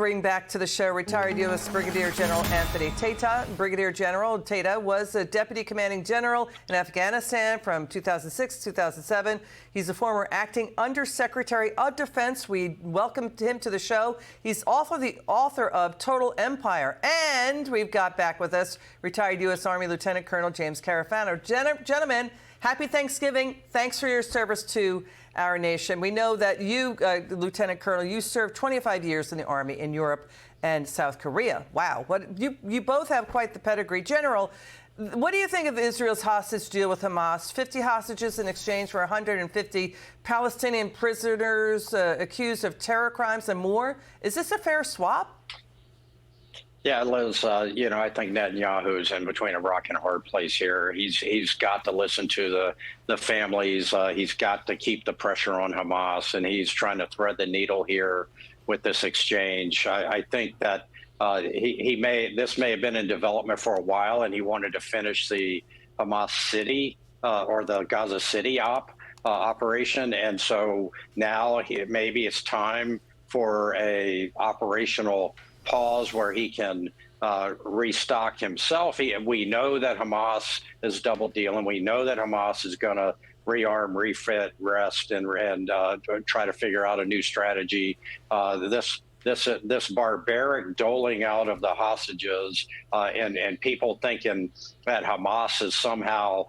bring back to the show retired U.S. Brigadier General Anthony Tata. Brigadier General Tata was a deputy commanding general in Afghanistan from 2006 to 2007. He's a former acting undersecretary of defense. We welcomed him to the show. He's also the author of Total Empire. And we've got back with us retired U.S. Army Lieutenant Colonel James Carafano. Gentlemen, happy Thanksgiving. Thanks for your service to our nation. We know that you, Lieutenant Colonel, you served 25 years in the Army in Europe and South Korea. Wow. You both have quite the pedigree. General, what do you think of Israel's hostage deal with Hamas? 50 hostages in exchange for 150 Palestinian prisoners accused of terror crimes and more. Is this a fair swap? Yeah, Liz, I think Netanyahu's in between a rock and a hard place here. He's got to listen to the families. He's got to keep the pressure on Hamas, and he's trying to thread the needle here with this exchange. I think that this may have been in development for a while, and he wanted to finish the Hamas city or the Gaza City operation. And so now maybe it's time for a operational pause where he can restock himself. We know that Hamas is double dealing. We know that Hamas is going to rearm, refit, rest, and try to figure out a new strategy. This barbaric doling out of the hostages and people thinking that Hamas is somehow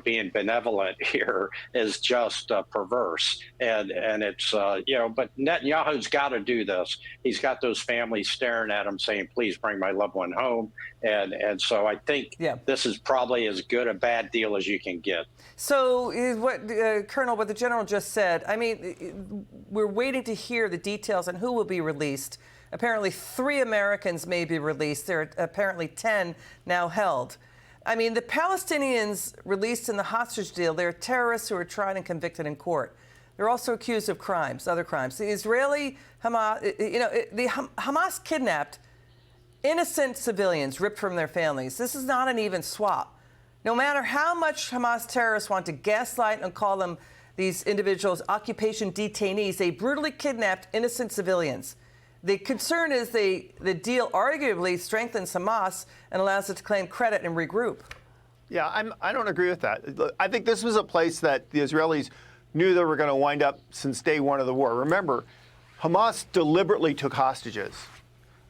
being benevolent here is just perverse. And it's but Netanyahu's got to do this. He's got those families staring at him saying, please bring my loved one home. And so I think this is probably as good a bad deal as you can get. So Colonel, what the general just said, I mean, we're waiting to hear the details on who will be released. Apparently 3 Americans may be released. There are apparently 10 now held. I mean, the Palestinians released in the hostage deal, they're terrorists who are tried and convicted in court. They're also accused of crimes, other crimes. The Hamas kidnapped innocent civilians ripped from their families. This is not an even swap. No matter how much Hamas terrorists want to gaslight and call them these individuals occupation detainees, they brutally kidnapped innocent civilians. The concern is the deal arguably strengthens Hamas and allows it to claim credit and regroup. Yeah, I don't agree with that. I think this was a place that the Israelis knew they were going to wind up since day one of the war. Remember, Hamas deliberately took hostages.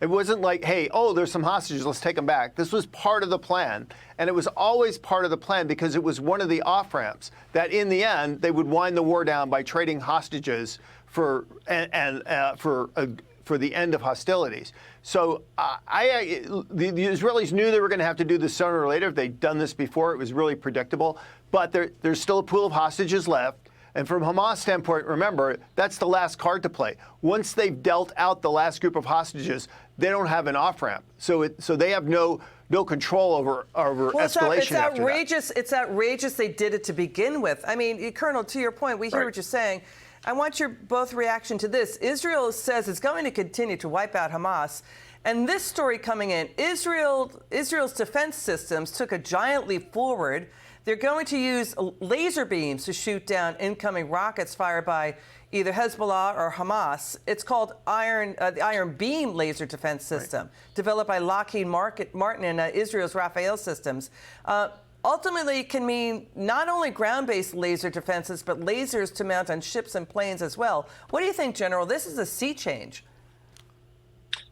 It wasn't like, hey, there's some hostages, let's take them back. This was part of the plan, and it was always part of the plan because it was one of the off-ramps that in the end they would wind the war down by trading hostages for the end of hostilities. So the Israelis knew they were going to have to do this sooner or later. They'd done this before. It was really predictable. But there's still a pool of hostages left. And from Hamas' standpoint, remember, that's the last card to play. Once they've dealt out the last group of hostages, they don't have an off-ramp. So they have no control over escalation. It's outrageous. It's outrageous they did it to begin with. I mean, Colonel, to your point, we hear what you're saying. I want your both reaction to this. Israel says it's going to continue to wipe out Hamas. And this story coming in, Israel's defense systems took a giant leap forward. They're going to use laser beams to shoot down incoming rockets fired by either Hezbollah or Hamas. It's called the Iron Beam laser defense system, developed by Lockheed Martin and Israel's Rafael systems. Ultimately, it can mean not only ground-based laser defenses, but lasers to mount on ships and planes as well. What do you think, General? This is a sea change.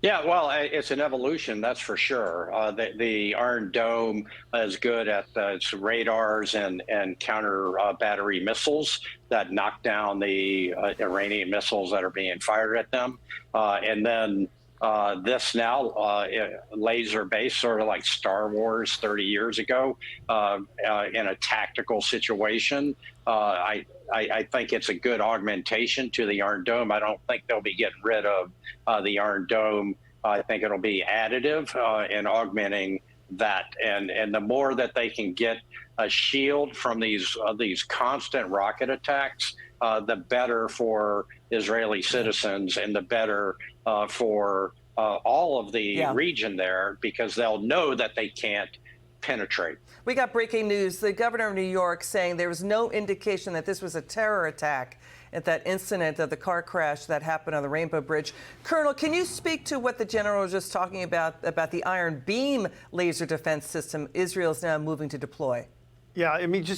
Yeah, well, it's an evolution, that's for sure. The Iron Dome is good at its radars and counter battery missiles that knock down the Iranian missiles that are being fired at them. And then this now laser-based, sort of like Star Wars 30 years ago, in a tactical situation. I think it's a good augmentation to the Iron Dome. I don't think they'll be getting rid of the Iron Dome. I think it'll be additive in augmenting that. And the more that they can get a shield from these constant rocket attacks, the better for Israeli citizens and the better for all of the region there, because they'll know that they can't penetrate. We got breaking news. The governor of New York saying there was no indication that this was a terror attack. at that incident of the car crash that happened on the Rainbow Bridge. Colonel, can you speak to what the general was just talking about the Iron Beam laser defense system Israel is now moving to deploy? Yeah, I mean, the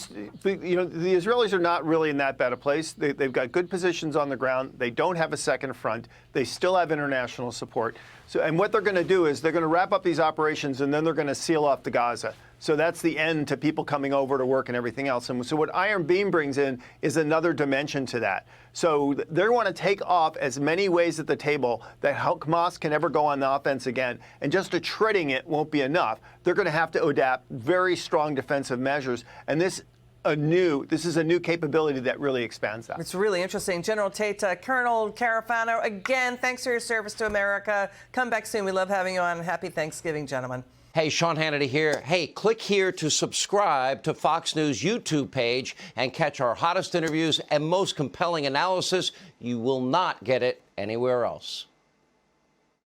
Israelis are not really in that bad a place. They've got good positions on the ground. They don't have a second front. They still have international support. So, and what they're going to do is they're going to wrap up these operations, and then they're going to seal off the Gaza. So that's the end to people coming over to work and everything else. And so what Iron Beam brings in is another dimension to that. So they want to take off as many ways at the table that Hamas can ever go on the offense again. And just treading it won't be enough. They're going to have to adapt very strong defensive measures. And this is a new capability that really expands that. It's really interesting. General Tata, Colonel Carafano, again, thanks for your service to America. Come back soon. We love having you on. Happy Thanksgiving, gentlemen. Hey, Sean Hannity here. Hey, click here to subscribe to Fox News YouTube page and catch our hottest interviews and most compelling analysis. You will not get it anywhere else.